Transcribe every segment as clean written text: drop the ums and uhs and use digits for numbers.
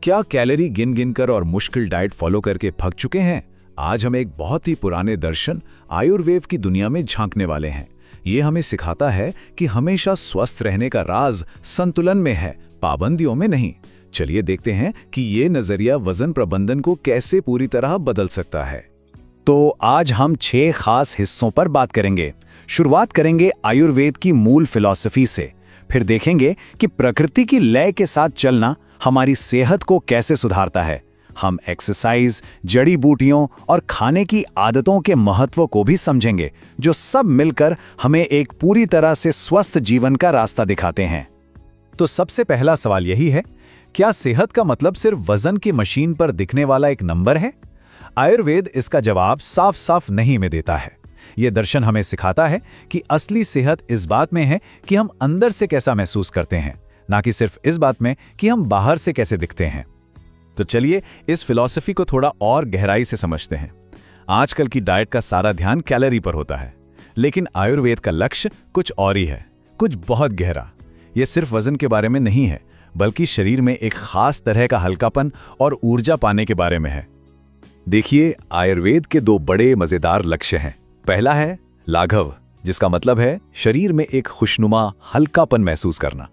क्या कैलोरी गिन गिनकर और मुश्किल डाइट फॉलो करके थक चुके हैं? आज हम एक बहुत ही पुराने दर्शन आयुर्वेद की दुनिया में झांकने वाले हैं। ये हमें सिखाता है कि हमेशा स्वस्थ रहने का राज संतुलन में है, पाबंदियों में नहीं। चलिए देखते हैं कि ये नजरिया वजन प्रबंधन को कैसे पूरी तरह बदल सकता है। तो आज हम 6 खास हिस्सों पर बात करेंगे। शुरुआत करेंगे आयुर्वेद की मूल फिलॉसफी से, फिर देखेंगे कि प्रकृति की लय के साथ चलना हमारी सेहत को कैसे सुधारता है। हम एक्सरसाइज, जड़ी बूटियों और खाने की आदतों के महत्व को भी समझेंगे, जो सब मिलकर हमें एक पूरी तरह से स्वस्थ जीवन का रास्ता दिखाते हैं। तो सबसे पहला सवाल यही है, क्या सेहत का मतलब सिर्फ वजन की मशीन पर दिखने वाला एक नंबर है? आयुर्वेद इसका जवाब साफ साफ नहीं में देता है। यह दर्शन हमें सिखाता है कि असली सेहत इस बात में है कि हम अंदर से कैसा महसूस करते हैं, ना कि सिर्फ इस बात में कि हम बाहर से कैसे दिखते हैं। तो चलिए इस फिलॉसफी को थोड़ा और गहराई से समझते हैं। आजकल की डाइट का सारा ध्यान कैलोरी पर होता है, लेकिन आयुर्वेद का लक्ष्य कुछ और ही है, कुछ बहुत गहरा। यह सिर्फ वजन के बारे में नहीं है, बल्कि शरीर में एक खास तरह का हल्कापन और ऊर्जा पाने के बारे में है। देखिए, आयुर्वेद के 2 बड़े मजेदार लक्ष्य हैं। पहला है लाघव, जिसका मतलब है शरीर में एक खुशनुमा हल्कापन महसूस करना,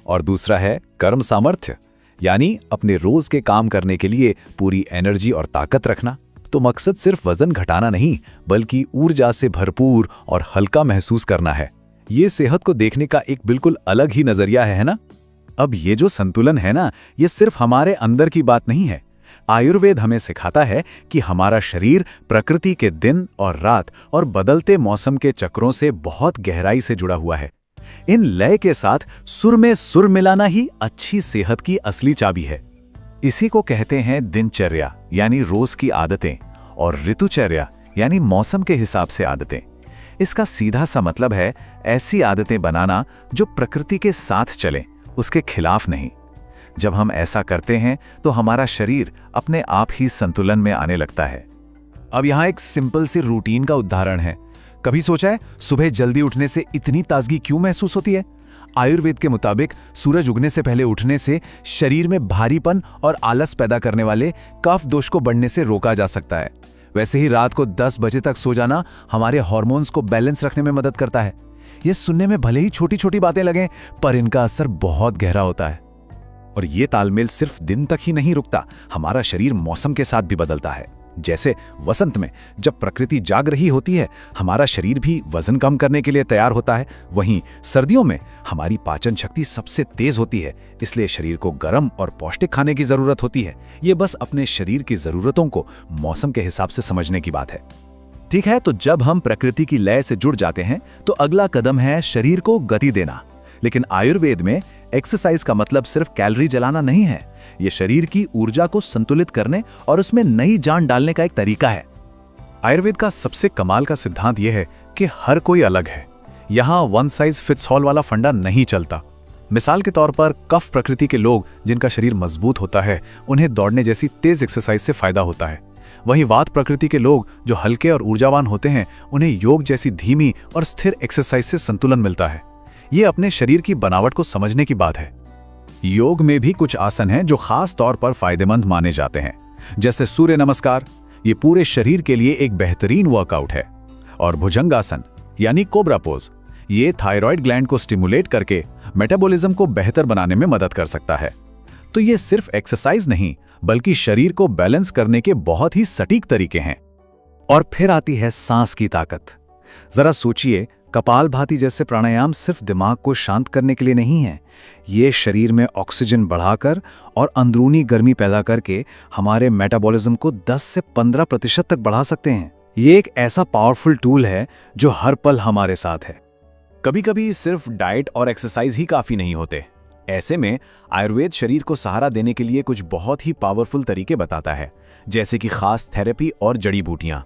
और दूसरा है कर्म सामर्थ्य, यानी अपने रोज के काम करने के लिए पूरी एनर्जी और ताकत रखना। तो मकसद सिर्फ वजन घटाना नहीं, बल्कि ऊर्जा से भरपूर और हल्का महसूस करना है। ये सेहत को देखने का एक बिल्कुल अलग ही नजरिया है ना? अब ये जो संतुलन है ना, ये सिर्फ हमारे अंदर की बात नहीं है। आयुर्वेद हमें सिखाता है कि हमारा शरीर प्रकृति के दिन और रात और बदलते मौसम के चक्रों से बहुत गहराई से जुड़ा हुआ है। इन लय के साथ सुर में सुर मिलाना ही अच्छी सेहत की असली चाबी है। इसी को कहते हैं दिनचर्या, यानी रोज की आदतें, और ऋतुचर्या, यानी मौसम के हिसाब से आदतें। इसका सीधा सा मतलब है ऐसी आदतें बनाना जो प्रकृति के साथ चलें, उसके खिलाफ नहीं। जब हम ऐसा करते हैं तो हमारा शरीर अपने आप ही संतुलन में आने लगता है। अब यहाँ एक सिंपल सी रूटीन का उदाहरण है। कभी सोचा है सुबह जल्दी उठने से इतनी ताजगी क्यों महसूस होती है? आयुर्वेद के मुताबिक सूरज उगने से पहले उठने से शरीर में भारीपन और आलस पैदा करने वाले कफ दोष को बढ़ने से रोका जा सकता है। वैसे ही रात को 10 बजे तक सो जाना हमारे हार्मोन्स को बैलेंस रखने में मदद करता है। ये सुनने में भले ही छोटी छोटी बातें लगें, पर इनका असर बहुत गहरा होता है। और ये तालमेल सिर्फ दिन तक ही नहीं रुकता, हमारा शरीर मौसम के साथ भी बदलता है। जैसे वसंत में जब प्रकृति जाग रही होती है, हमारा शरीर भी वजन कम करने के लिए तैयार होता है। वहीं सर्दियों में हमारी पाचन शक्ति सबसे तेज होती है, इसलिए शरीर को गर्म और पौष्टिक खाने की जरूरत होती है। ये बस अपने शरीर की जरूरतों को मौसम के हिसाब से समझने की बात है। ठीक है, तो जब हम प्रकृति की लय से जुड़ जाते हैं तो अगला कदम है शरीर को गति देना। लेकिन आयुर्वेद में एक्सरसाइज का मतलब सिर्फ कैलोरी जलाना नहीं है। यह शरीर की ऊर्जा को संतुलित करने और उसमें नई जान डालने का एक तरीका है। आयुर्वेद का सबसे कमाल का सिद्धांत यह है कि हर कोई अलग है। यहाँ वन साइज फिट्स ऑल वाला फंडा नहीं चलता। मिसाल के तौर पर कफ प्रकृति के लोग जिनका शरीर मजबूत होता है, उन्हें दौड़ने जैसी तेज एक्सरसाइज से फायदा होता है। वहीं वात प्रकृति के लोग जो हल्के और ऊर्जावान होते हैं, उन्हें योग जैसी धीमी और स्थिर एक्सरसाइज से संतुलन मिलता है। ये अपने शरीर की बनावट को समझने की बात है। योग में भी कुछ आसन हैं जो खास तौर पर फायदेमंद माने जाते हैं, जैसे सूर्य नमस्कार। ये पूरे शरीर के लिए एक बेहतरीन वर्कआउट है। और भुजंगासन यानी कोबरा पोज, ये थायराइड ग्लैंड को स्टिमुलेट करके मेटाबॉलिज्म को बेहतर बनाने में मदद कर सकता है। तो ये सिर्फ एक्सरसाइज नहीं, बल्कि शरीर को बैलेंस करने के बहुत ही सटीक तरीके हैं। और फिर आती है सांस की ताकत। जरा सोचिए, कपालभाति जैसे प्राणायाम सिर्फ दिमाग को शांत करने के लिए नहीं है। ये शरीर में ऑक्सीजन बढ़ाकर और अंदरूनी गर्मी पैदा करके हमारे मेटाबॉलिज्म को 10 से 15% तक बढ़ा सकते हैं। ये एक ऐसा पावरफुल टूल है जो हर पल हमारे साथ है। कभी कभी सिर्फ डाइट और एक्सरसाइज ही काफी नहीं होते। ऐसे में आयुर्वेद शरीर को सहारा देने के लिए कुछ बहुत ही पावरफुल तरीके बताता है, जैसे कि खास थेरेपी और जड़ी बूटियां।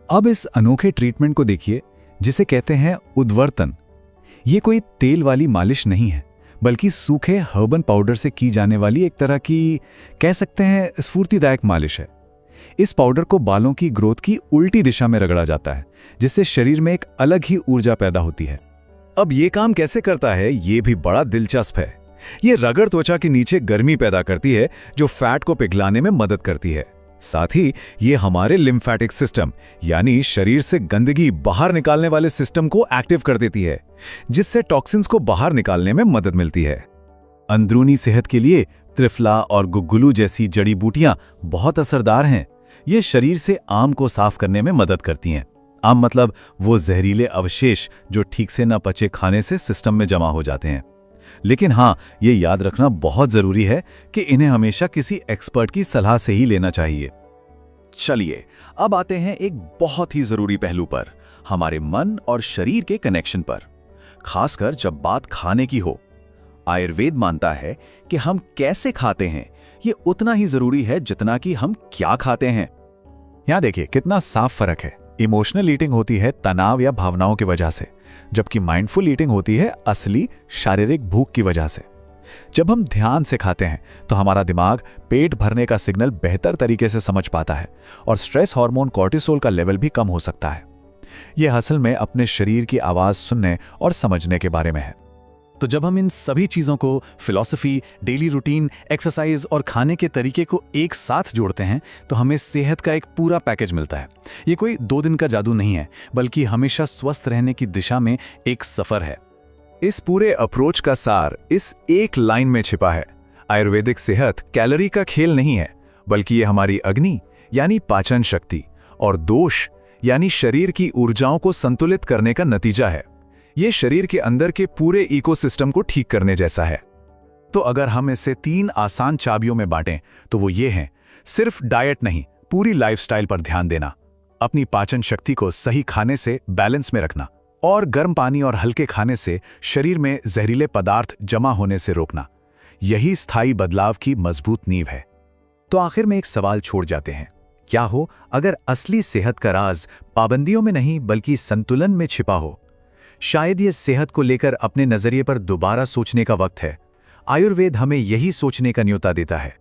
अब इस अनोखे ट्रीटमेंट को देखिए, जिसे कहते हैं उद्वर्तन। ये कोई तेल वाली मालिश नहीं है, बल्कि सूखे हर्बल पाउडर से की जाने वाली एक तरह की, कह सकते हैं, स्फूर्तिदायक मालिश है। इस पाउडर को बालों की ग्रोथ की उल्टी दिशा में रगड़ा जाता है, जिससे शरीर में एक अलग ही ऊर्जा पैदा होती है। अब ये काम कैसे करता है, ये भी बड़ा दिलचस्प है। ये रगड़ त्वचा के नीचे गर्मी पैदा करती है जो फैट को पिघलाने में मदद करती है। साथ ही ये हमारे लिम्फेटिक सिस्टम यानी शरीर से गंदगी बाहर निकालने वाले सिस्टम को एक्टिव कर देती है, जिससे टॉक्सिन्स को बाहर निकालने में मदद मिलती है। अंदरूनी सेहत के लिए त्रिफला और गुग्गुलू जैसी जड़ी बूटियां बहुत असरदार हैं। ये शरीर से आम को साफ करने में मदद करती हैं। आम मतलब वो जहरीले अवशेष जो ठीक से न पचे खाने से सिस्टम में जमा हो जाते हैं। लेकिन हाँ, ये याद रखना बहुत जरूरी है कि इन्हें हमेशा किसी एक्सपर्ट की सलाह से ही लेना चाहिए। चलिए अब आते हैं एक बहुत ही जरूरी पहलू पर, हमारे मन और शरीर के कनेक्शन पर, खासकर जब बात खाने की हो। आयुर्वेद मानता है कि हम कैसे खाते हैं ये उतना ही जरूरी है जितना कि हम क्या खाते हैं। यहां देखिए कितना साफ फर्क है। इमोशनल ईटिंग होती है तनाव या भावनाओं की वजह से, जबकि माइंडफुल ईटिंग होती है असली शारीरिक भूख की वजह से। जब हम ध्यान से खाते हैं तो हमारा दिमाग पेट भरने का सिग्नल बेहतर तरीके से समझ पाता है और स्ट्रेस हार्मोन कॉर्टिसोल का लेवल भी कम हो सकता है। यह असल में अपने शरीर की आवाज सुनने और समझने के बारे में है। तो जब हम इन सभी चीज़ों को फिलॉसफी, डेली रूटीन, एक्सरसाइज और खाने के तरीके को एक साथ जोड़ते हैं तो हमें सेहत का एक पूरा पैकेज मिलता है। ये कोई 2 दिन का जादू नहीं है, बल्कि हमेशा स्वस्थ रहने की दिशा में एक सफ़र है। इस पूरे अप्रोच का सार इस एक लाइन में छिपा है। आयुर्वेदिक सेहत कैलोरी का खेल नहीं है, बल्कि ये हमारी अग्नि यानी पाचन शक्ति और दोष यानी शरीर की ऊर्जाओं को संतुलित करने का नतीजा है। ये शरीर के अंदर के पूरे इकोसिस्टम को ठीक करने जैसा है। तो अगर हम इसे 3 आसान चाबियों में बांटें तो वो ये हैं: सिर्फ डाइट नहीं, पूरी लाइफस्टाइल पर ध्यान देना, अपनी पाचन शक्ति को सही खाने से बैलेंस में रखना और गर्म पानी और हल्के खाने से शरीर में जहरीले पदार्थ जमा होने से रोकना। यही स्थायी बदलाव की मजबूत नींव है। तो आखिर में एक सवाल छोड़ जाते हैं, क्या हो अगर असली सेहत का राज पाबंदियों में नहीं बल्कि संतुलन में छिपा हो? शायद ये सेहत को लेकर अपने नजरिए पर दोबारा सोचने का वक्त है। आयुर्वेद हमें यही सोचने का न्योता देता है।